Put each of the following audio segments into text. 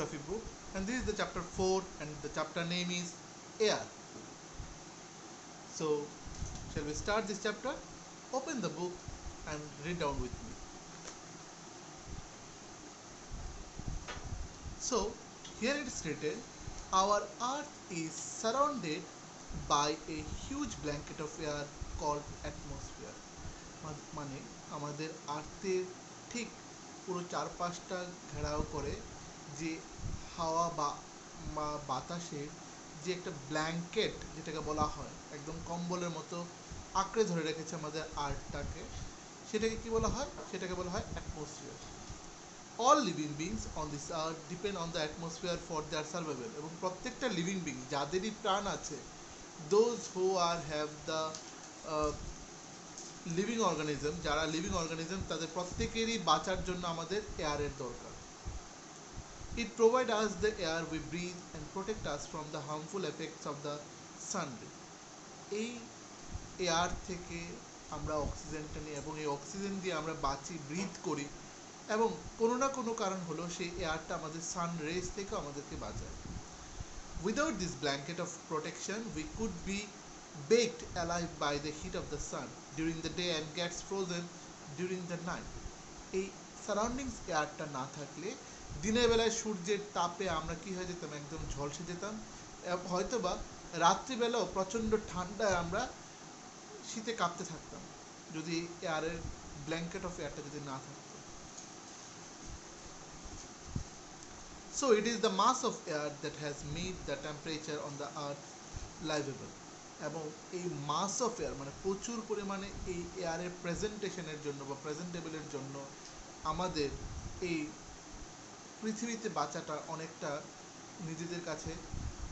geography book, and this is the chapter 4, and the chapter name is air. So shall we start this chapter? Open the book and read down with me. So here it is written, our earth is surrounded by a huge blanket of air called atmosphere. মানে আমাদের আর্থের ঠিক পুরো চারপাশটা ঘেরাও করে যে হাওয়া বা বাতাসের যে একটা ব্ল্যাঙ্কেট যেটাকে বলা হয়, একদম কম্বলের মতো আঁকড়ে ধরে রেখেছে আমাদের আর্থটাকে, সেটাকে কি বলা হয়? সেটাকে বলা হয় atmosphere. All living beings on this earth depend on the atmosphere for their survival. এবং প্রত্যেকটা লিভিং বিং যাদেরই প্রাণ আছে, those who are have the living organism, যারা লিভিং অর্গানিজম তাদের প্রত্যেকেরই বাঁচার জন্য আমাদের এয়ারের দরকার। It provide us the air we breathe and protect us from the harmful effects of the sun ray. এই এয়ার থেকে আমরা অক্সিজেনটা নিই এবং এই অক্সিজেন দিয়ে আমরা বাঁচি, ব্রিথ করি, এবং কোনো না কোনো কারণ হলো সেই এয়ারটা আমাদের সান রেজ থেকে আমাদেরকে বাঁচায়। Without this blanket of protection we could be baked alive by the heat of the sun during the day and gets frozen during the night. এই সারাউন্ডিংস এয়ারটা না থাকলে দিনের বেলায় সূর্যের তাপে আমরা কি হয়ে যেতাম? একদম ঝলসে যেতাম। হয়তোবা রাত্রিবেলাও প্রচণ্ড ঠান্ডায় আমরা শীতে কাঁপতে থাকতাম যদি এয়ারের ব্ল্যাঙ্কেট অফ এয়ারটা যদি না থাকতো। So it is the mass of air that has made the temperature on the earth livable. এবং এই মাস অফ এয়ার মানে প্রচুর পরিমাণে এই এয়ারের প্রেজেন্টেশনের জন্য বা প্রেজেন্টেবলের জন্য আমাদের এই পৃথিবীতে বাঁচাটা অনেকটা নিজেদের কাছে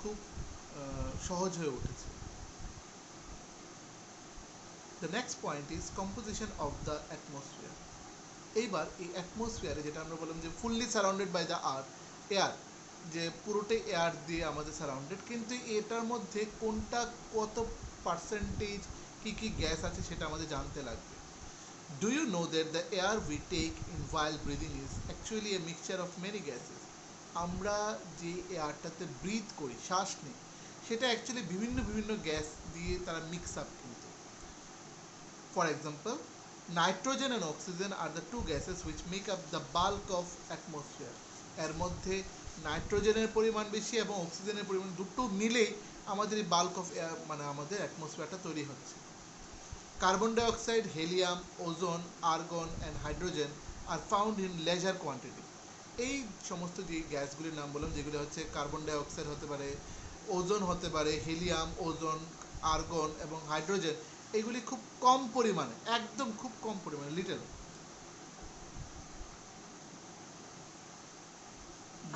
খুব সহজ হয়ে উঠেছে। The next point is composition of the atmosphere. এইবার এই অ্যাটমসফিয়ারে যেটা আমরা বললাম যে fully surrounded by the earth, air, যে পুরোটাই এয়ার দিয়ে আমাদের সারাউন্ডেড, কিন্তু এটার মধ্যে কোনটা কত পার্সেন্টেজ কী কী গ্যাস আছে সেটা আমাদের জানতে লাগবে। Do you know that the air we take in while breathing is actually a mixture of many gases. আমরা যে এয়ারটাতে ব্রিথ করি, শ্বাস নিই, সেটা অ্যাকচুয়ালি বিভিন্ন বিভিন্ন গ্যাস দিয়ে তারা মিক্স আপ কিন্তু। For example, nitrogen and oxygen are the two gases which make up the bulk of atmosphere. এর মধ্যে নাইট্রোজেনের পরিমাণ বেশি এবং অক্সিজেনের পরিমাণ, দুটো মিলেই আমাদের এই বাল্ক অফ এয়ার মানে আমাদের অ্যাটমসফিয়ারটা তৈরি হচ্ছে। Carbon dioxide, helium, ozone, argon and hydrogen are found in lesser quantity. এই সমস্ত যে গ্যাসগুলির নাম বললাম, যেগুলো হচ্ছে কার্বন ডাইঅক্সাইড হতে পারে, ওজোন হতে পারে, হিলিয়াম, ওজোন, আর্গন এবং হাইড্রোজেন, এগুলি খুব কম পরিমাণে, একদম খুব কম পরিমাণে, little.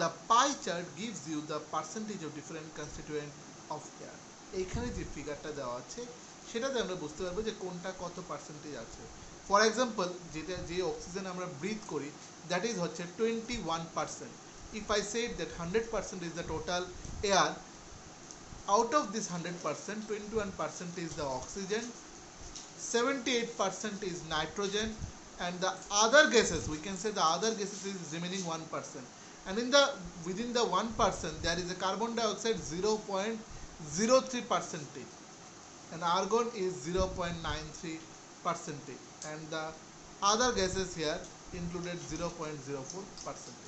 The pie chart gives you the percentage of different constituent of air. এইখানে যে ফিগারটা দেওয়া আছে সেটাতে আমরা বুঝতে পারবো যে কোনটা কত পার্সেন্টেজ আছে। ফর এক্সাম্পল, যেটা যে অক্সিজেন আমরা ব্রিথ করি, দ্যাট ইজ হচ্ছে 21%. If I said that 100% is the total air, out of this 100%, 21% is the oxygen, 78% is nitrogen, and the other gases, we can say the other gases is remaining 1%. And within the 1% there is a carbon dioxide 0.03%, and argon is 0.93%, and the other gases here included 0.04%.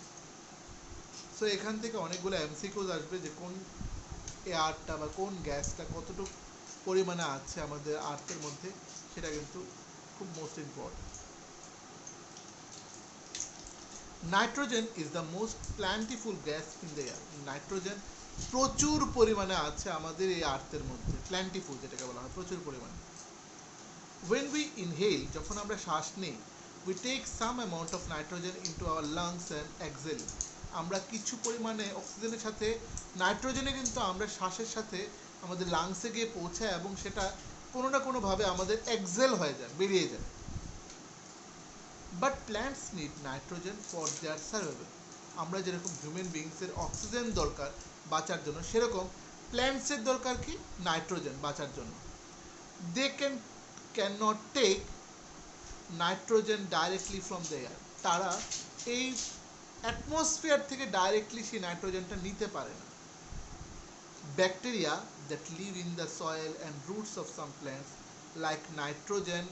So এখান থেকে অনেকগুলো MCQs আসবে যে কোন এয়ারটা বা কোন গ্যাসটা কতটুকু পরিমাণে আছে আমাদের আর্থের মধ্যে, সেটা কিন্তু খুব most important. Nitrogen is the most plentiful gas in the air. Nitrogen প্রচুর পরিমাণে আছে আমাদের এই আর্থের মধ্যে, প্ল্যান্টিফুল যেটাকে বলা হয়, প্রচুর পরিমাণে। ওয়েন উই ইনহেল, যখন আমরা শ্বাস নিই, we take some amount of nitrogen into our lungs and exhale. আমরা কিছু পরিমাণে অক্সিজেনের সাথে নাইট্রোজেনে কিন্তু আমরা শ্বাসের সাথে আমাদের লাংসে গিয়ে পৌঁছায় এবং সেটা কোনো না কোনোভাবে আমাদের এক্সেল হয়ে যায়, বেরিয়ে যায়। But plants need nitrogen for their survival. আমরা যেরকম হিউম্যান বিংসের অক্সিজেন দরকার বাঁচার জন্য, সেরকম প্ল্যান্টসের দরকার কি? নাইট্রোজেন বাঁচার জন্য। They can not take nitrogen directly from the air. তারা এই অ্যাটমসফিয়ার থেকে ডাইরেক্টলি সেই নাইট্রোজেনটা নিতে পারে না। Bacteria that live in the soil and roots of some plants like nitrogen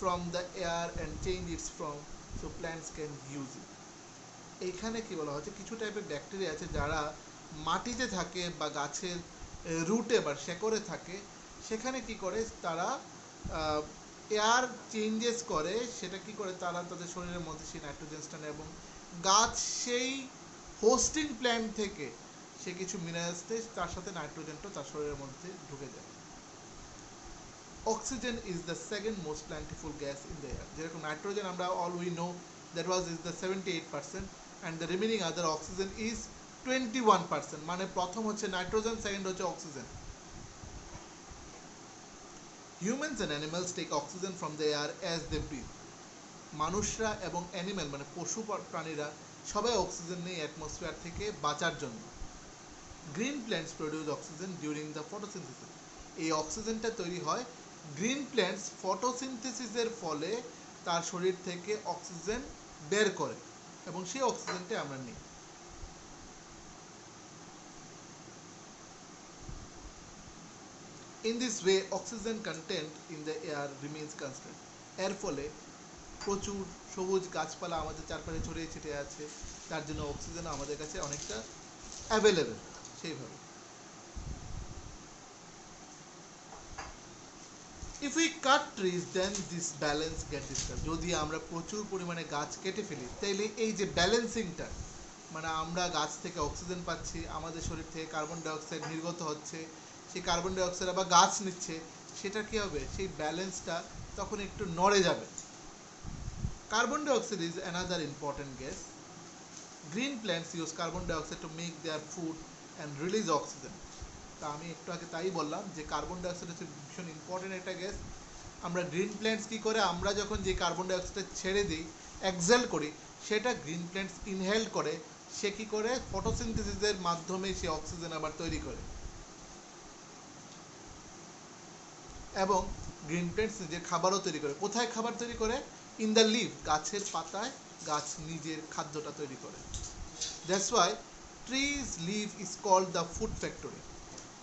from the air and change its form so plants can use it. এইখানে কি বলা হচ্ছে, কিছু টাইপের ব্যাকটেরিয়া আছে যারা মাটিতে থাকে বা গাছের রুটে বা শেকড়ে থাকে, সেখানে কি করে তারা এয়ার চেঞ্জেস করে, সেটা কি করে তারা তাদের শরীরের মধ্যে সেই নাইট্রোজেনটা নেয় এবং গাছ সেই হোস্টিং প্ল্যান্ট থেকে সে কিছু মিনারেলস দেয়, তার সাথে নাইট্রোজেনটা তার শরীরের মধ্যে ঢুকে যায়। Oxygen is the second most plentiful gas in the air. যেরকম নাইট্রোজেন আমরা all we know that was is the 78% and the remaining other oxygen is 21%। মানে প্রথম হচ্ছে নাইট্রোজেন, সেকেন্ড হচ্ছে oxygen. Humans and animals take oxygen from the air as they breathe. মানুষরা এবং animal মানে পশু প্রাণীরা সবাই অক্সিজেন নেই অ্যাটমসফিয়ার থেকে বাঁচার জন্য। Green plants produce oxygen during the photosynthesis. এই অক্সিজেনটা তৈরি হয় গ্রিন প্ল্যান্টস ফটোসিনথেসিসের ফলে তার শরীর থেকে অক্সিজেন বের করে এবং সেই অক্সিজেনটা আমরা নিই। In this way, oxygen content in the air remains constant. এর ফলে প্রচুর সবুজ গাছপালা আমাদের চারপাশে ছড়িয়ে ছিটিয়ে আছে, তার জন্য অক্সিজেন আমাদের কাছে অনেকটা অ্যাভেলেবেল। সেইভাবে if we cut trees then this balance get disturbed. যদি আমরা প্রচুর পরিমাণে গাছ কেটে ফেলি তাহলে এই যে ব্যালেন্সিংটা, মানে আমরা গাছ থেকে অক্সিজেন পাচ্ছি, আমাদের শরীর থেকে কার্বন ডাইঅক্সাইড নির্গত হচ্ছে, সেই কার্বন ডাইঅক্সাইড আবার গাছ নিচ্ছে, সেটা কি হবে, সেই ব্যালেন্সটা তখন একটু নড়ে যাবে। Carbon dioxide is another important gas. Green plants use carbon dioxide to make their food and release oxygen. তা আমি একটু আগে তাই বললাম যে কার্বন ডাইঅক্সাইড হচ্ছে ভীষণ ইম্পর্টেন্ট একটা গ্যাস। আমরা গ্রিন প্ল্যান্টস কী করে, আমরা যখন যে কার্বন ডাইঅক্সাইড ছেড়ে দিই, এক্সহেল করি, সেটা গ্রিন প্ল্যান্টস ইনহেল করে, সে কী করে ফটোসিনথেসিসের মাধ্যমে সে অক্সিজেন আবার তৈরি করে এবং গ্রিন প্ল্যান্টস নিজের খাবারও তৈরি করে। কোথায় খাবার তৈরি করে? ইন দ্য লিভ, গাছের পাতায় গাছ নিজের খাদ্যটা তৈরি করে। That's why trees leave is called the food factory.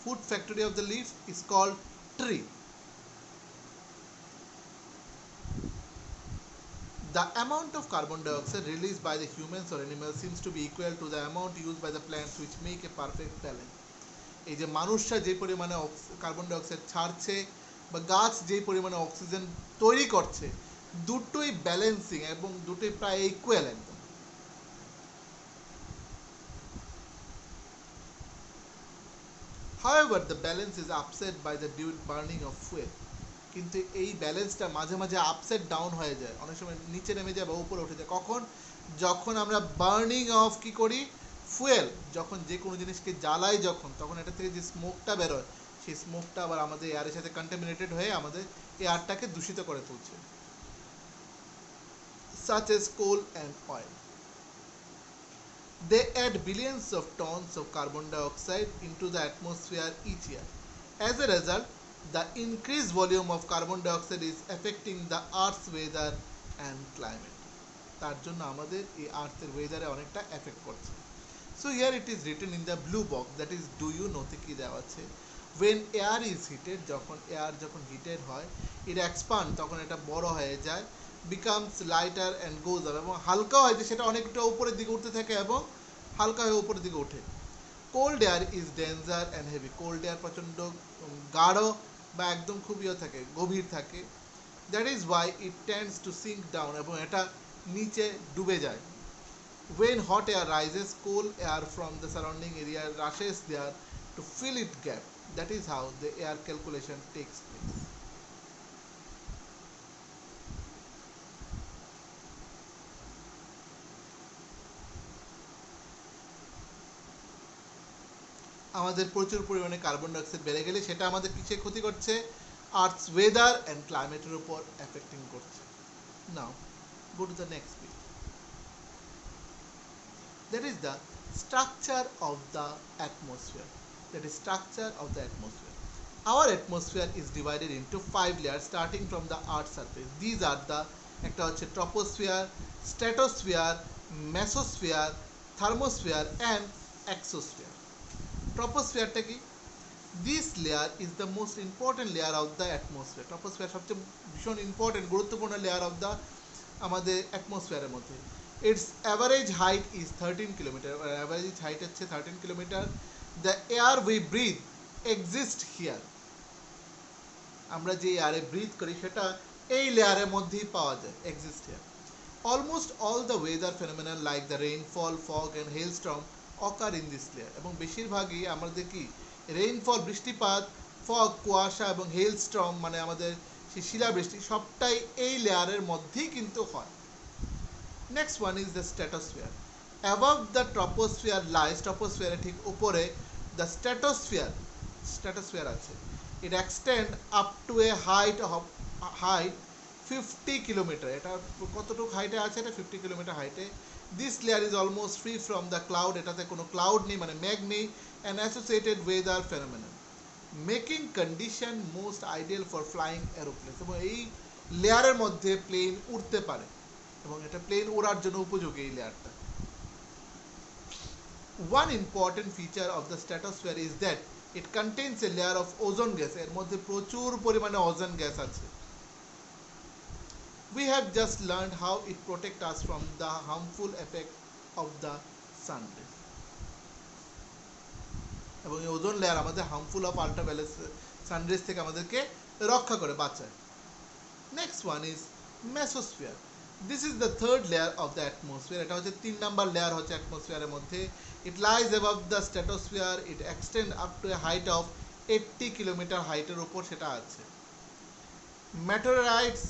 Food factory of the leaf is called tree. The amount of carbon dioxide released by the humans or animals seems to be equal to the amount used by the plants, which make a perfect balance. এই যে মানুষরা যে পরিমাণে carbon dioxide ছাড়ছে বা গাছ যে পরিমাণে অক্সিজেন তৈরি করছে, দুটোই ব্যালেন্সিং এবং দুটোই প্রায় ইকুয়াল একদম। However, the balance is upset by the burning of fuel. কিন্তু এই ব্যালেন্সটা মাঝে মাঝে আপসেট ডাউন হয়ে যায়, অনেক সময় নিচে নেমে যায় বা উপরে উঠে যায়। কখন? যখন আমরা বার্নিং অফ কি করি, ফুয়েল, যখন যে কোনো জিনিসকে জ্বালাই যখন, তখন এটা থেকে যে স্মোকটা বেরোয়, সেই স্মোকটা আবার আমাদের এয়ারের সাথে কন্টামিনেটেড হয়ে আমাদের এয়ারটাকে দূষিত করে তুলছে। such as coal and oil. They add billions of tons of carbon dioxide into the atmosphere each year. As a result, the increased volume of carbon dioxide is affecting the Earth's weather and climate. তার জন্য আমাদের এই আর্থের ওয়েদারে অনেকটা effect করছে। So here it is written in the blue box, that is do you know তে কি দেওয়া আছে, when air is heated, যখন এয়ার যখন হিটেড হয়, it expand, তখন এটা বড় হয়ে যায়, becomes lighter and goes up, এবং হালকা হয় যে সেটা অনেকটা উপরের দিকে উঠতে থাকে এবং হালকা হয়ে উপরের দিকে ওঠে। Cold air is denser and heavy. Cold air প্রচণ্ড গাঢ় বা একদম খুব থাকে, গভীর থাকে। That is why it tends to sink down, এবং এটা নিচে ডুবে যায়। When hot air rises, cool air from the surrounding area rushes there to fill its gap. That is how the air calculation takes place. আমাদের প্রচুর পরিমাণে carbon dioxide বেড়ে গেলে সেটা আমাদের কিসে ক্ষতি করছে, আর্থস ওয়েদার অ্যান্ড ক্লাইমেটের উপর এফেক্টিং করছে। Now go to the next page. That is the structure of the atmosphere. That is structure of the atmosphere. Our atmosphere is divided into 5 layers starting from the Earth's surface. These are the একটা হচ্ছে troposphere, stratosphere, mesosphere, thermosphere and exosphere. ট্রপোস্ফিয়ারটা কি? This layer is the most important layer of the atmosphere. Troposphere সবচেয়ে ভীষণ important গুরুত্বপূর্ণ layer of the আমাদের অ্যাটমসফিয়ারের মধ্যে। Its average height is 13 kilometre, average height হচ্ছে 13 kilometre. The air we breathe exist here, আমরা যে এয়ারে ব্রিথ করি সেটা এই লেয়ারের মধ্যেই পাওয়া যায়, exist here. Almost all the weather phenomenon like the rainfall, fog and hailstorm occur in this layer. এবং বেশিরভাগই আমাদের কি রেইনফল, বৃষ্টিপাত, ফগ, কুয়াশা এবং হেলস্টর্ম মানে আমাদের সেই শিলাবৃষ্টি সবটাই এই লেয়ারের মধ্যেই কিন্তু হয়। Next one is the stratosphere. Above the troposphere lies, ট্রপোস্ফিয়ারের ঠিক উপরে দ্য স্ট্র্যাটোস্ফিয়ার, স্ট্র্যাটোস্ফিয়ার আছে। It extend up to a height 50 kilometre. এটা কতটুকু হাইটে আছে? এটা 50 কিলোমিটার হাইটে। This layer is almost free from the cloud, এটাতে কোনো ক্লাউড নেই মানে মেঘ নেই, and associated weather phenomenon making condition most ideal for flying aeroplane. এবং এই লেয়ারের মধ্যে প্লেন উড়তে পারে এবং এটা প্লেন ওড়ার জন্য উপযোগী এই লেয়ারটা। One important feature of the stratosphere is that it contains a layer of ozone gas. এর মধ্যে প্রচুর পরিমাণে ওজোন গ্যাস আছে। We have just learned how it protects us from the harmful effect of the sun rays. এবং এই ozone layer আমাদের harmful of ultraviolet sun rays থেকে আমাদেরকে রক্ষা করে, বাঁচায়। Next one is mesosphere. This is the third layer of the atmosphere. এটা হচ্ছে 3 নাম্বার লেয়ার হচ্ছে অ্যাটমসফিয়ারের মধ্যে। It lies above the stratosphere, it extend up to a height of 80 kilometre হাইটের উপর সেটা আছে। Meteorites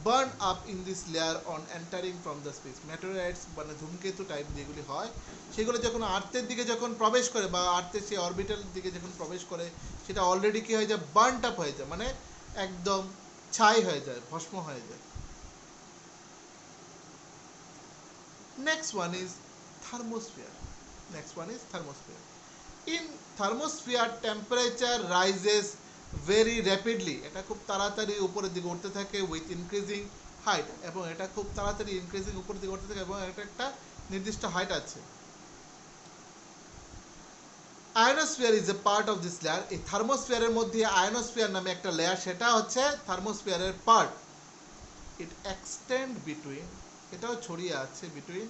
burn up in this layer on entering from the space. Meteorites মানে ধূমকেতু টাইপ যেগুলি হয় সেগুলো যখন আর্থের দিকে যখন প্রবেশ করে বা আর্থের সেই অরবিটাল দিকে যখন প্রবেশ করে সেটা অলরেডি কি হয়ে যায়? বার্ন আপ হয়ে যায়, মানে একদম ছাই হয়ে যায়, ভস্ম হয়ে যায়। Next one is thermosphere. Next one is thermosphere. In thermosphere, temperature rises very rapidly. এটা খুব তাড়াতাড়ি উপরের দিকে উঠতে থাকে with increasing height, এবং এটা খুব তাড়াতাড়ি increasing উপরের দিকে উঠতে থাকে এবং এটা একটা নির্দিষ্ট হাইট আছে। Ionosphere is a part of this layer. এই থার্মোস্ফিয়ারের মধ্যে আয়নোস্ফিয়ার নামে একটা লেয়ার, সেটা হচ্ছে থার্মোস্ফিয়ারের পার্ট। ইট এক্সটেন্ড বিটুইন, এটাও ছড়িয়ে আছে বিটুইন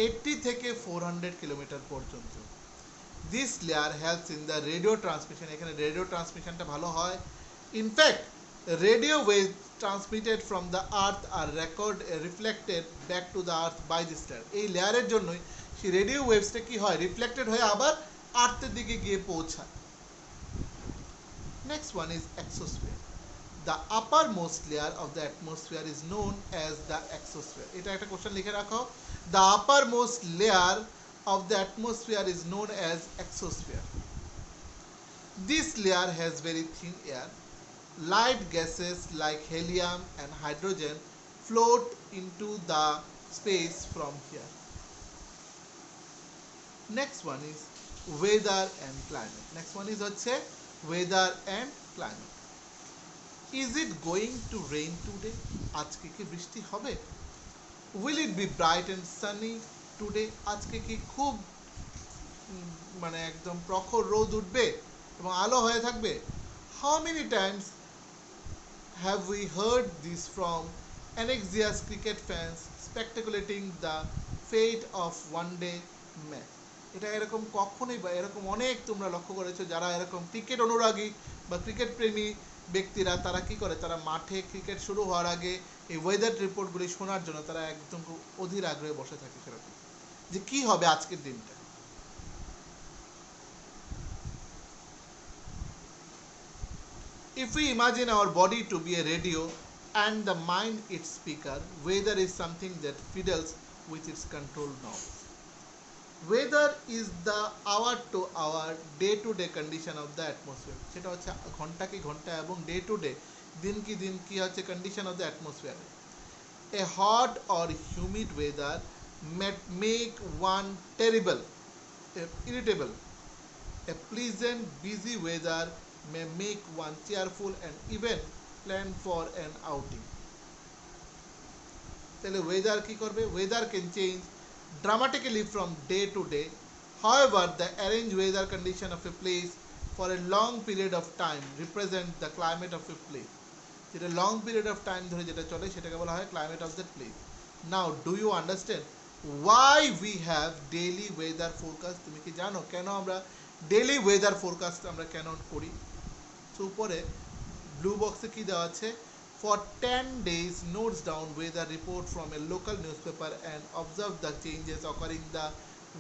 80 থেকে 400 কিলোমিটার পর্যন্ত। This layer helps in the radio transmission, এখানে রেডিও ট্রান্সমিশনটা ভালো হয়। In fact radio wave transmitted from the earth are record reflected back to the earth by this layer. এই লেয়ারের জন্যই সেই রেডিও ওয়েভসটা কি হয়? রিফ্লেক্টেড হয়ে আবার আর্থের দিকে গিয়ে পৌঁছায়। Next one is exosphere. The uppermost layer of the atmosphere is known as the exosphere. এটা একটা কোশ্চেন লিখে রাখো। The uppermost layer of the atmosphere is known as exosphere. This layer has very thin air. Light gases like helium and hydrogen float into the space from here. Next one is weather and climate. Next one is হচ্ছে weather and climate. Is it going to rain today? আজকে কি বৃষ্টি হবে? Will it be bright and sunny today? আজকে কি খুব মানে একদম প্রখর রোদ উঠবে এবং আলো হয়ে থাকবে? How many times have we heard this from anxious cricket fans speculating the fate of one day match? এটা এরকম কখনোই বা এরকম অনেক তোমরা লক্ষ্য করেছো যারা এরকম ক্রিকেট অনুরাগী বা ক্রিকেট প্রেমী ব্যক্তিরা, তারা কি করে? তারা মাঠে ক্রিকেট শুরু হওয়ার আগে এই ওয়েদার রিপোর্টগুলি শোনার জন্য তারা একদম খুব অধীর আগ্রহে বসে থাকে সেরকম, যে কি হবে আজকের দিনটা। If we imagine our body to be a radio and the mind its speaker, weather is something that fiddles with its control knob. Weather is the hour to hour day to day condition of the atmosphere. সেটা হচ্ছে ঘন্টা কি ঘন্টা এবং day to day দিন কি হচ্ছে condition of the atmosphere. A hot or humid weather may make one terrible, irritable. A pleasant, busy weather may make one cheerful and even plan for an outing. তাহলে weather কি করবে? Weather can change dramatically from day to day. However, the arranged weather condition of a place for a long period of time represent the climate of a place. যেটা long period of time ধরে যেটা চলে সেটাকে বলা হয় climate of that place. Now do you understand why we have daily weather forecast? তুমি কি জানো কেন আমরা ডেইলি ওয়েদার ফোরকাস্ট আমরা কেন করি? তো উপরে ব্লু বক্সে কি দেওয়া আছে, for 10 days notes down weather report from a local news paper and observe the changes occurring the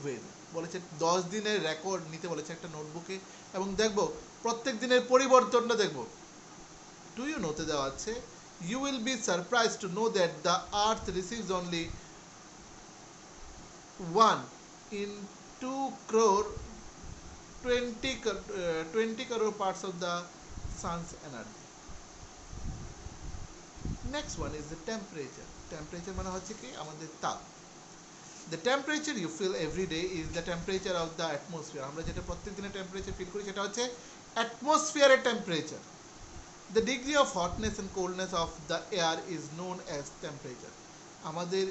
weather. বলেছে 10 দিনের রেকর্ড নিতে বলেছে একটা নোটবুকে, এবং দেখবো প্রত্যেক দিনের পরিবর্তনটা দেখবো। Do you know দেওয়া আছে, you will be surprised to know that the earth receives only 1 in 2 crore 20 crore parts of the sun's energy. Next one is the temperature. Temperature মানে হচ্ছে কি আমাদের তাপ। The temperature you feel every day is the temperature of the atmosphere. আমরা যেটা প্রত্যেক দিনের temperature feel করি সেটা হচ্ছে অ্যাটমসফিয়ারের temperature. The degree of hotness and coldness of the air is known as temperature. আমাদের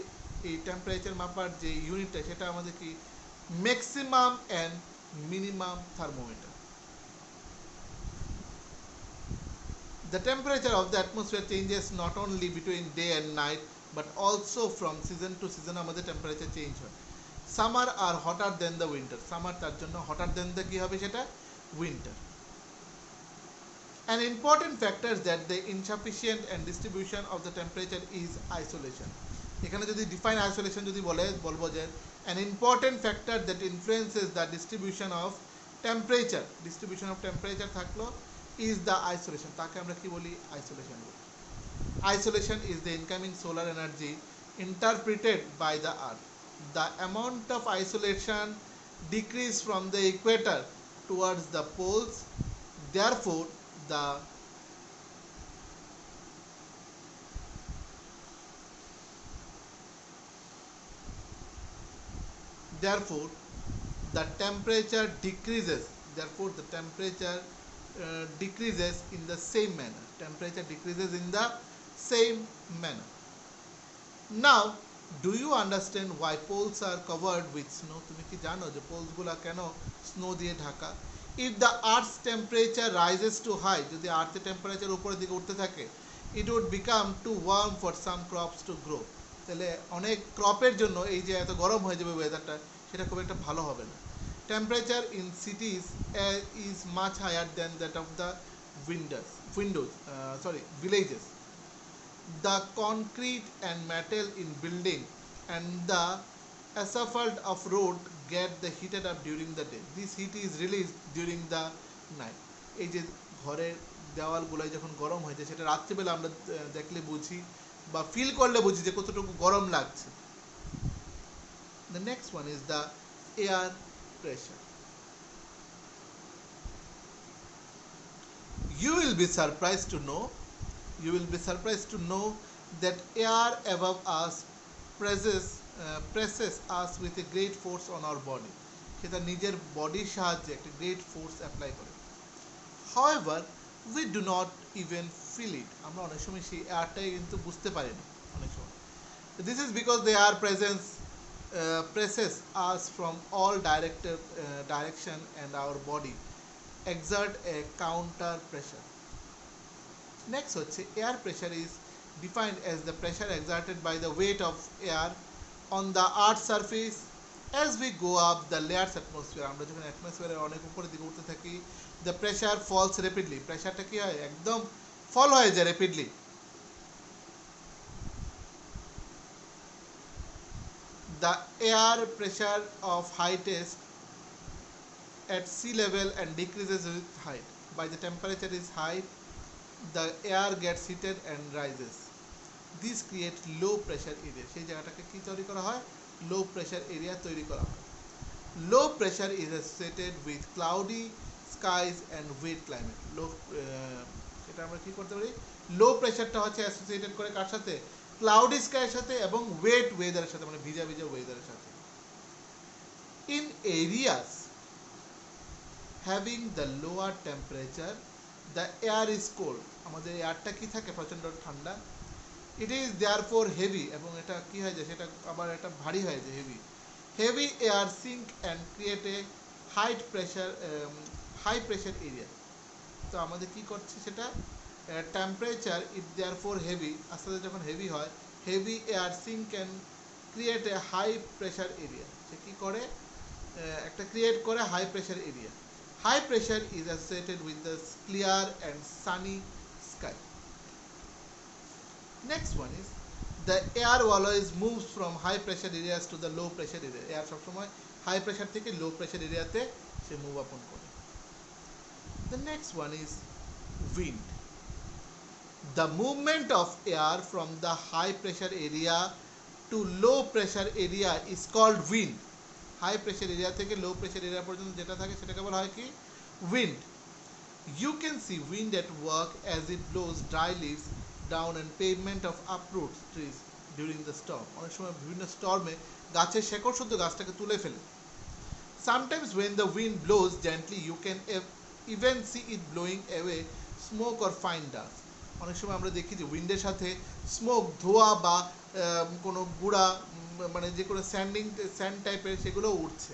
এই টেম্পারেচার মাপার যে ইউনিটটা সেটা আমাদের কি maximum and minimum thermometer. The temperature of the atmosphere changes not only between day and night but also from season to season আমাদের temperature change হয়। Summer are hotter than the winter, summer তার জন্য hotter than the কি হবে সেটা winter. An important factor is that the insufficient and distribution of the temperature is isolation. এখানে যদি define isolation যদি বলবো যে an important factor that influences the distribution of temperature থাকলো is the isolation, তাকে আমরা কি বলি isolation বলি। Isolation is the incoming solar energy interpreted by the earth. The amount of isolation decrease from the equator towards the poles, therefore the temperature decreases, decreases in the same manner. Temperature decreases in the same manner. Now do you understand why poles are covered with snow? তুমি কি জানো যে polls গুলা কেন snow দিয়ে Dhaka? If the earth's temperature rises too high, যদি আর্থের temperature উপরের দিকে উঠতে থাকে, it would become too warm for some crops to grow. তাহলে অনেক ক্রপের জন্য এই যে এত গরম হয়ে যাবে ওয়েদারটা, সেটা খুব একটা ভালো হবে না। Temperature in cities is much higher than that of the villages. The concrete and metal in building and the asphalt of road get the heated up during the day. This heat is released during the night. এই যে ঘরের দেওয়ালগুলোয় যখন গরম হয়ে যায় সেটা রাত্রিবেলা আমরা দেখলে বুঝি বা ফিল করলে বুঝি যে কতটুকু গরম লাগছে। The next one is the air pressure. You will be surprised to know that air above us presses us with a great force on our body. সেটা নিজের বডির সাহায্যে একটা গ্রেট ফোর্স অ্যাপ্লাই করে। However, we do not even feel it. আমরা অনেক সময় সেই এয়ারটাই কিন্তু বুঝতে পারি না অনেক সময়। This is because the air presses us from all direction and our body exert a counter pressure. Next হচ্ছে air pressure is defined as the pressure exerted by the weight of air on the earth's surface as we go up the layers atmosphere. আমরা যখন অ্যাটমসফিয়ারের অনেক উপরের দিকে উঠতে থাকি, the pressure falls rapidly. প্রেসারটা কি হয় একদম ফল হয়ে যায় rapidly. The air pressure of highest at sea level and decreases with height. By the temperature is high, the air gets heated and rises. This creates low pressure area. সেই জায়গাটাকে কি তৈরি করা হয়? Low pressure area তৈরি করা হয়। Low pressure is associated with cloudy skies and wet climate. এটা আমরা কি করতে পারি? Low প্রেসারটা হচ্ছে অ্যাসোসিয়েটেড করে কার সাথে? ক্লাউডি স্কাইয়ের সাথে এবং ওয়েট ওয়েদারের সাথে, মানে ভিজা ভিজা ওয়েদারের সাথে। In areas having the lower temperature, the air is cold. আমাদের এয়ারটা কি থাকে? প্রচন্ড ঠান্ডা। It is therefore heavy, এবং এটা কি হয় যে সেটা আবার এটা ভারী হয় যে heavy. heavy air sink and create a high pressure area. তো আমাদের কি করছে সেটা, temperature it there for heavy, আস্তে আস্তে যখন হেভি হয়, heavy air sink can create a high pressure area, সে কী করে, একটা ক্রিয়েট করে high pressure area. High pressure is associated with the clear and sunny sky. Next one is the air always moves from high pressure areas to the low pressure area. Air সবসময় high pressure থেকে low pressure এরিয়াতে সে move আপন করে। The next one is wind. The movement of air from the high pressure area to low pressure area is called wind. High pressure area থেকে low pressure area পর্যন্ত যেটা থাকে সেটাকে বলা হয় কি, wind. You can see wind at work as it blows dry leaves down on pavement of uproot trees during the storm. অনেক সময় বিভিন্ন স্টর্মে গাছের শেকড় শুদ্ধ গাছটাকে তুলে ফেলে। Sometimes when the wind blows gently you can even see it blowing away smoke or fine dust. অনেক সময় আমরা দেখি যে উইন্ডের সাথে স্মোক, ধোঁয়া বা কোনো গুঁড়া, মানে যে কোনো স্যান্ড টাইপের সেগুলো উঠছে,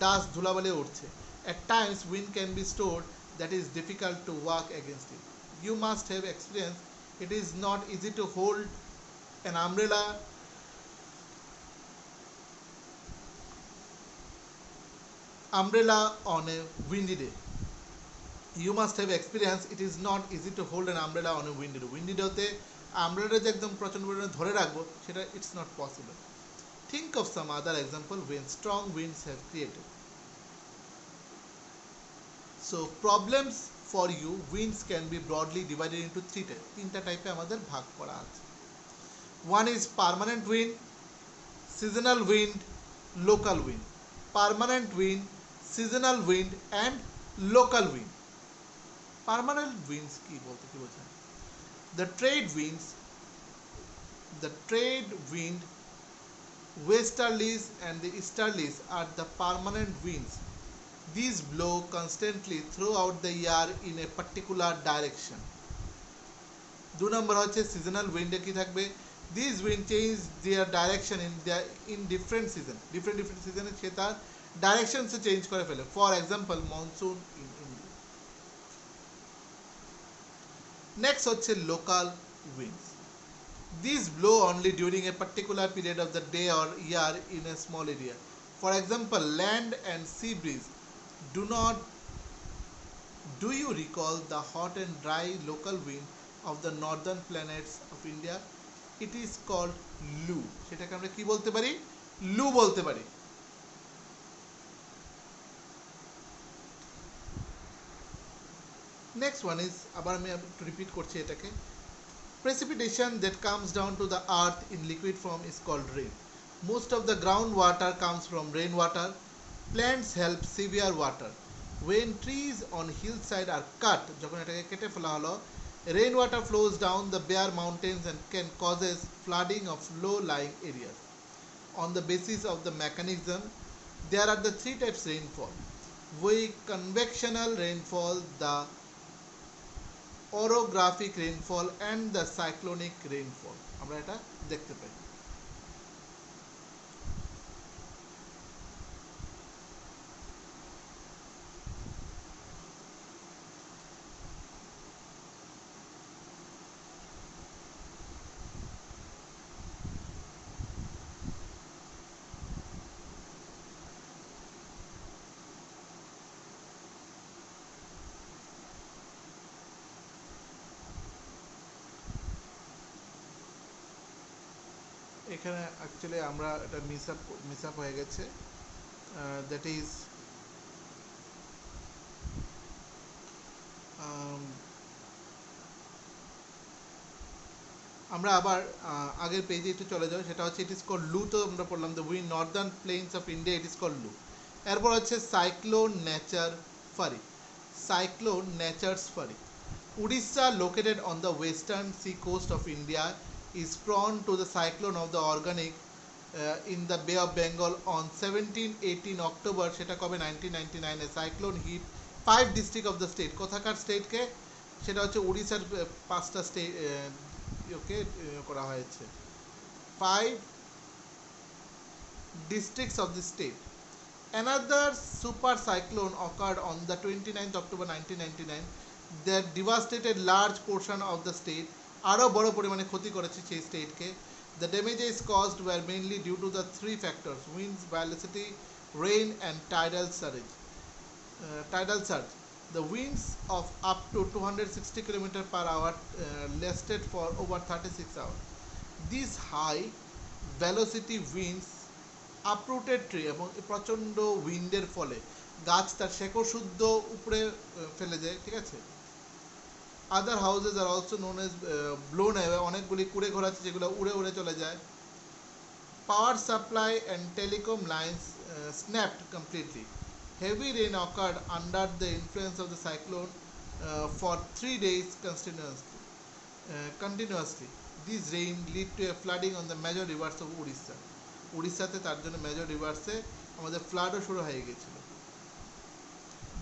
ডাস্ট ধুলাবালি উঠছে। At times wind can be stored that is difficult to work against it. You must have experience. It is not easy to hold an umbrella on a windy day. You must have experience. It is not easy to hold an umbrella on a windy day. Windy day te umbrella je ekdom prochond poriমাণে ধরে রাখবো সেটা it's not possible. Think of some other example when strong winds have created. So problems for you, winds can be broadly divided into three types. তিনটা টাইপে আমাদের ভাগ করা আছে। One is permanent wind, seasonal wind, local wind. Permanent wind, seasonal wind and local wind. Permanent winds কি বলতে কি বোঝায়? The trade wind, westerlies and the easterlies are the permanent winds. These blow constantly throughout the year in a particular direction. 2 নম্বর হচ্ছে seasonal wind এ কি থাকবে? These wind change their direction in different season. Different season এ সে তার direction se change করে ফেলে। For example, monsoon in India. Next হচ্ছে local winds. These blow only during a particular period of the day or year in a small area. For example, land and sea breeze. Do you recall the hot and dry local wind of the northern planets of India? It is called Lu. সেটাকে আমরা কি বলতে পারি? লু বলতে পারি। Next one is, আবার আমি একটু রিপিট করছি এটাকে। Precipitation that comes down to the earth in liquid form is called rain. Most of the groundwater comes from rainwater. Plants help severe water. When trees on hillside are cut, যখন এটাকে কেটে ফেলা হলো, rainwater flows down the bare mountains and can causes flooding of low-lying areas. On the basis of the mechanism, there are the three types rainfall. Weak convectional rainfall, the orographic rainfall and the cyclonic rainfall. আমরা এটা দেখতে পাই। এখানে actually আমরা এটা miss up হয়ে গেছে। That is আমরা আবার আগের পেজে একটু চলে যাই। সেটা হচ্ছে ইট ইজ কল্ড লু, তো আমরা পড়লাম the wind northern plains of India, it is called Loo. এরপর হচ্ছে cyclone nature fury. Cyclone nature's fury. Orissa located on the western sea coast of India is prone to the cyclone of the organic in the Bay of Bengal on 17-18 October, সেটা কবে 1999 a cyclone hit 5 district of the state. কোথাকার স্টেটকে? সেটা হচ্ছে উড়িষ্যার 5টা state ওকে করা হয়েছে। 5 districts of the state. Another super cyclone occurred on the 29th October 1999 that devastated large portion of the state. আরও বড় পরিমাণে ক্ষতি করেছে সেই স্টেটকে. The damages caused were mainly due to the three factors: winds, velocity, rain, and tidal surge. The winds of up to 260 km per hour lasted for over 36 hours. These high velocity winds uprooted tree এবং প্রচণ্ড উইন্ডের ফলে গাছ তার শেকড় শুদ্ধ উপরে ফেলে যায়, ঠিক আছে. Other houses are also known as blown away, অনেকগুলি কুড়ে ঘর আছে যেগুলো উড়ে উড়ে চলে যায়. Power supply and telecom lines snapped completely. Heavy rain occurred under the influence of the cyclone for 3 days continuously. This rain lead to a flooding on the major rivers of Odisha. উড়িষ্যাতে তার জন্য major রিভার্সে আমাদের ফ্লাডও শুরু হয়ে গিয়েছিল.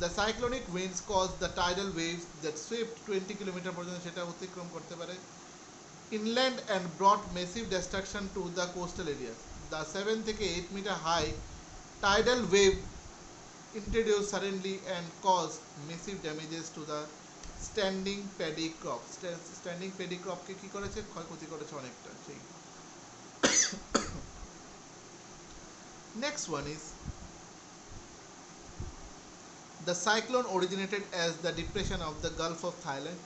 The cyclonic winds caused the tidal waves that swept 20 kilometre পর্যন্ত সেটা অতিক্রম করতে পারে inland and brought massive destruction to the coastal areas. The 7 থেকে 8 meter high tidal wave introduced suddenly and caused massive damages to the standing paddy crop. Standing paddy crop কে কি করেছে? ক্ষয়ক্ষতি করেছে অনেকটা. সেই next one is the cyclone originated as the depression of the Gulf of Thailand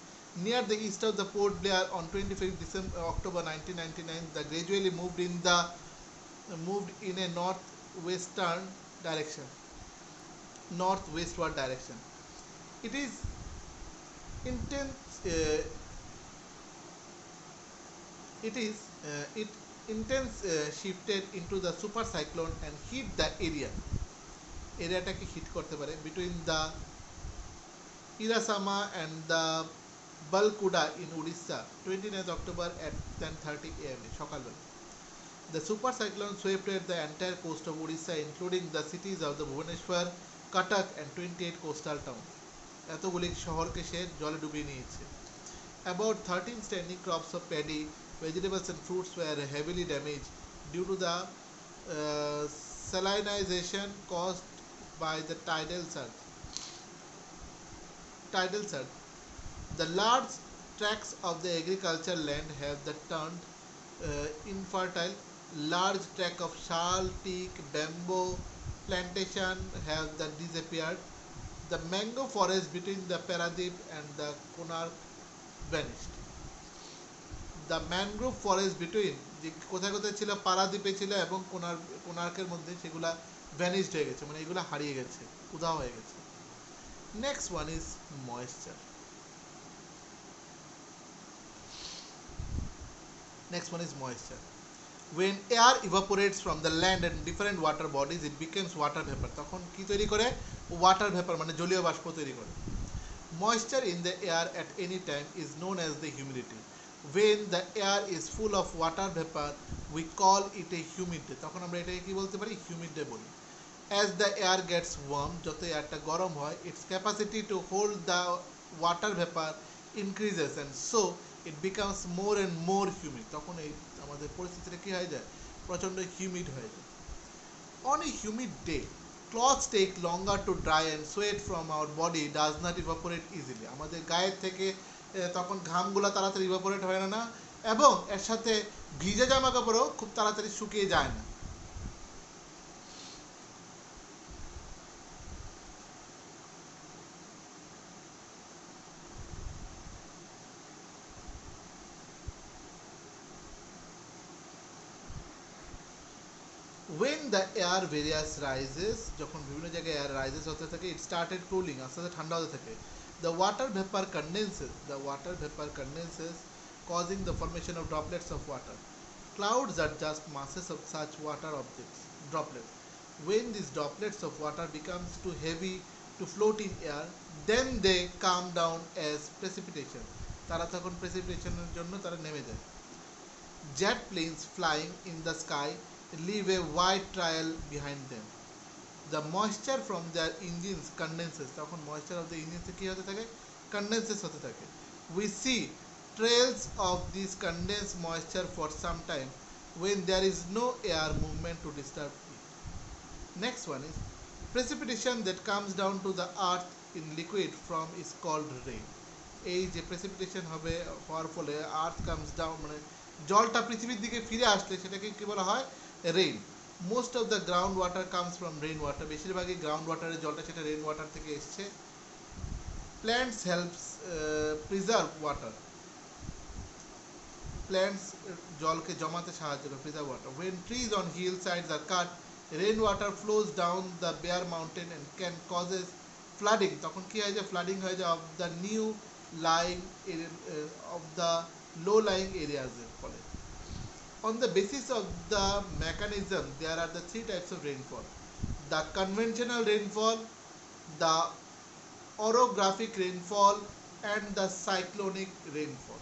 near the east of the Port Blair on 25th October 1999. That gradually moved in a northwestward direction. It is intense. It intense shifted into the super cyclone and hit the এরিয়াটাকে hit করতে পারে between the Irasama and the Balkuda in Odisha 29th October at 10:30 am সকালবেলা. The super cyclone swept the entire coast of Odisha including the cities of the Bhubaneswar, Cuttack and 28 coastal towns. এতগুলি শহরকে সে জলে ডুবিয়ে নিয়েছে. About 13 standing crops of paddy, vegetables and fruits were heavily damaged due to the salinization caused by the tidal surge. The large tracts of the agricultural land have turned infertile. Large tract of shal, teak, bamboo plantation have disappeared. The mango forest between the Paradip and the Konark vanished. The mangrove forest between যে কোথায় কোথায় ছিল, পারাদ্বীপে ছিল এবং কোনার্কের মধ্যে, সেগুলা vanished হয়ে গেছে, মানে এগুলো হারিয়ে গেছে, উধাও হয়ে গেছে. Next one is moisture. When air evaporates from the land and different water bodies, it becomes water vapor. তখন কি তৈরি করে? ওয়াটার ভেপার, মানে জলীয় বাষ্প তৈরি করে. Moisture in the air at any time is known as the humidity. When the air is full of water vapor, we call it a humid day. তখন আমরা এটাকে কি বলতে পারি? হিউমিড ডে বলি. As the air gets warm, যত এয়ারটা গরম হয়, its capacity to hold the water vapor increases and so it becomes more and more humid. তখন এই আমাদের পরিস্থিতিটা কি হয়ে যায়? প্রচন্ড হিউমিড হয়ে যায়. On a humid day, clothes take longer to dry and sweat from our body does not evaporate easily. আমাদের গায়ের থেকে তখন ঘামগুলো তাড়াতাড়ি ইভাপোরেট হয় না, এবং এর সাথে ভিজে জামা কাপড়ও খুব তাড়াতাড়ি শুকিয়ে যায় না. When the air various rises, যখন বিভিন্ন জায়গায় এয়ার রাইজেস হতে থাকে, it started cooling, আস্তে আস্তে ঠান্ডা হতে থাকে. The water vapor condenses, causing the formation of droplets of water. Clouds are just masses of such water droplets. When these droplets of water becomes too heavy to float in air, then they come down as precipitation. তারা তখন প্রেসিপিটেশনের জন্য তারা নেমে যায়. Jet planes flying in the sky leave a white trail behind them. The moisture from their engines condenses. তখন moisture of the engines কি হতে থাকে? Condenses হতে থাকে. We see trails of this condensed moisture for some time when there is no air movement to disturb it. Next one is precipitation that comes down to the earth in liquid form is called rain. এই যে precipitation হবে হওয়ার ফলে আর্থ comes down মানে জলটা পৃথিবীর দিকে ফিরে আসলে সেটাকে কি বলা হয় rain. Most of the ground water comes from rain water, বেশিরভাগই গ্রাউন্ড ওয়াটারের জলটা সেটা রেইন ওয়াটার থেকে এসছে। Plants helps preserve water, plants জলকে জমাতে সাহায্য করে, preserve water. When trees on hill sides are cut, rain water flows down the bare mountain and can causes flooding, তখন কি হয় যে ফ্লাডিং হয়ে যায় of the low lying of the low-lying areas এর ফলে। On the basis of the mechanism, there are the three types of rainfall: the conventional rainfall, the orographic rainfall, and the cyclonic rainfall.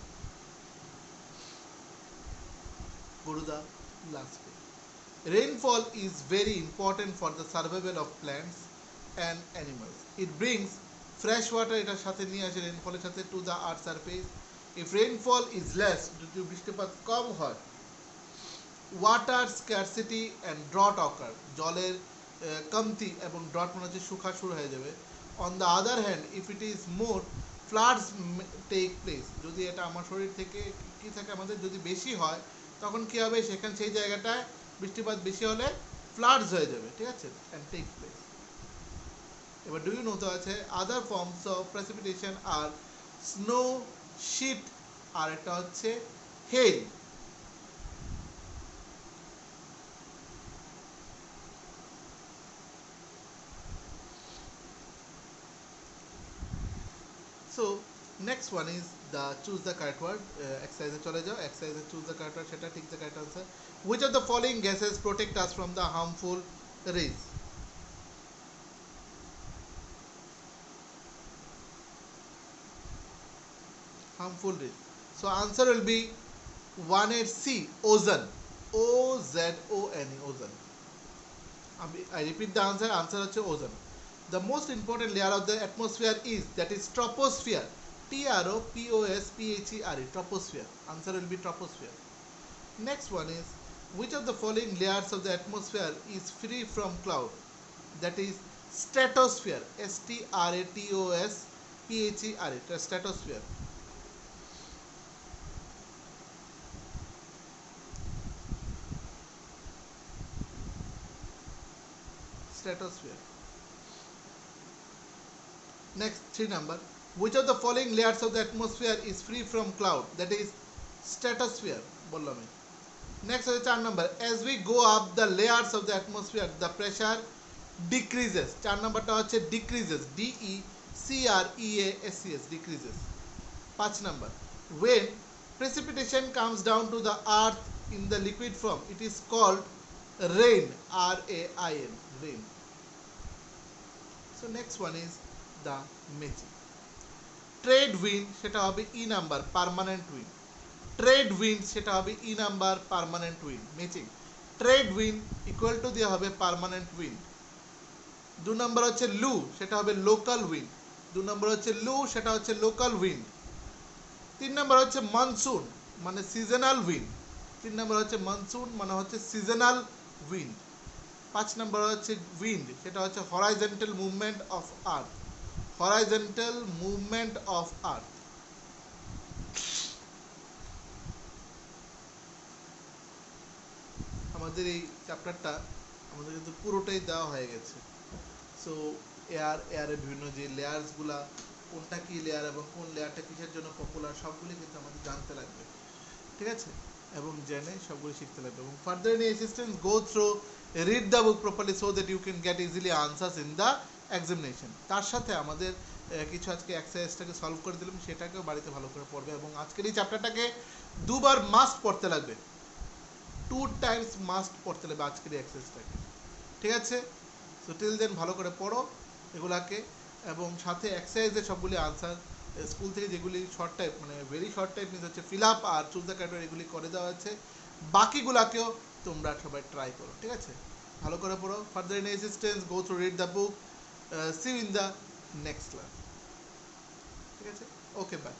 Go to the last page. Rainfall is very important for the survival of plants and animals. It brings fresh water এটার সাথে নিয়ে আসে রেইনফলের সাথে two the earth surface. If rainfall is less, যদি বৃষ্টিপাত কম হয়, water scarcity and drought অকার, জলের কমতি এবং ড্রট মানে হচ্ছে শুকা শুরু হয়ে যাবে। On the other hand if it is more, floods take place, যদি এটা আমার শরীর থেকে কি থাকে আমাদের যদি বেশি হয় তখন কি হবে সেখানে সেই জায়গাটায় বৃষ্টিপাত বেশি হলে ফ্লাডস হয়ে যাবে, ঠিক আছে, অ্যান্ড টেক প্লেস। এবার ডু ইউ নো তো আছে other forms of precipitation are snow sleet, আর একটা হচ্ছে hail. So next one is the choose the correct word. এক্সারসাইজে চলে যাও, এক্সারসাইজে চুজ দ্য কারেক্ট ওয়ার্ড, সেটা ঠিক the correct answer. Which of the following gases protect us from the harmful rays? Harmful rays. So answer will be 1A-C, ozone. O-Z-O-N-E, ozone. I repeat the answer. Answer হচ্ছে ozone. The most important layer of the atmosphere is, that is troposphere. T-R-O-P-O-S-P-H-E-R-E, troposphere. Answer will be troposphere. Next one is, which of the following layers of the atmosphere is free from cloud? That is stratosphere. S-T-R-A-T-O-S-P-H-E-R-E, stratosphere. Stratosphere. Next, 3 number. Which of the following layers of the atmosphere is free from cloud? That is stratosphere. বললাম আমি। Next হচ্ছে 4 number. As we go up the layers of the atmosphere, the pressure decreases. 4 নাম্বারটা হচ্ছে decreases. D-E-C-R-E-A-S-E-S, decreases. 5 number. When precipitation comes down to the earth in the liquid form, it is called rain. R-A-I-N, rain. So next one is the matching. Trade wind সেটা হবে E number, permanent wind. Trade wind সেটা হবে E number, permanent wind. Matching trade wind equal to দিয়ে হবে permanent wind. 2 নম্বর হচ্ছে লু, সেটা হবে লোকাল উইন্ড। 2 নম্বর হচ্ছে লু, সেটা হচ্ছে লোকাল উইন্ড। 3 নম্বর হচ্ছে মনসুন, মানে সিজনাল উইন্ড। 3 নম্বর হচ্ছে মনসুন, মানে হচ্ছে সিজনাল উইন্ড। 5 নম্বর হচ্ছে উইন্ড, সেটা হচ্ছে horizontal movement of earth. Horizontal movement of earth. আমাদের এই চ্যাপ্টারটা আমাদের কিন্তু পুরোটাই দেওয়া হয়ে গেছে। সো এয়ারের বিভিন্ন যে লেয়ার্সগুলা, কোনটা কি লেয়ার এবং কোন লেয়ারটা কিসের জন্য পপুলার, সবগুলি কিন্তু আমাদের জানতে লাগবে, ঠিক আছে, এবং জেনে সবগুলি শিখতে লাগবে। এবং further any assistance, go through, read the book properly so that you can get easily answers in the examination. তার সাথে আমাদের কিছু আজকে এক্সারসাইজটাকে সলভ করে দিলাম, সেটাকেও বাড়িতে ভালো করে পড়বে এবং আজকের এই চ্যাপ্টারটাকে দুবার মাস্ট পড়তে লাগবে, 2 টাইমস মাস্ট পড়তে লাগবে আজকের এই এক্সারসাইজটাকে, ঠিক আছে। সো টিল দেন ভালো করে পড়ো এগুলাকে, এবং সাথে এক্সারসাইজের সবগুলি আনসার স্কুল থেকে যেগুলি শর্ট টাইপ, মানে ভেরি শর্ট টাইপ মিনস হচ্ছে ফিল আপ আর চুজ দ্য ক্যারেক্টার, এগুলি করে দেওয়া আছে। বাকিগুলাকেও তোমরা সবাই ট্রাই করো, ঠিক আছে, ভালো করে পড়ো। Further any assistance, go through, read the book, see you in the next class, ঠিক আছে, ওকে, বাই।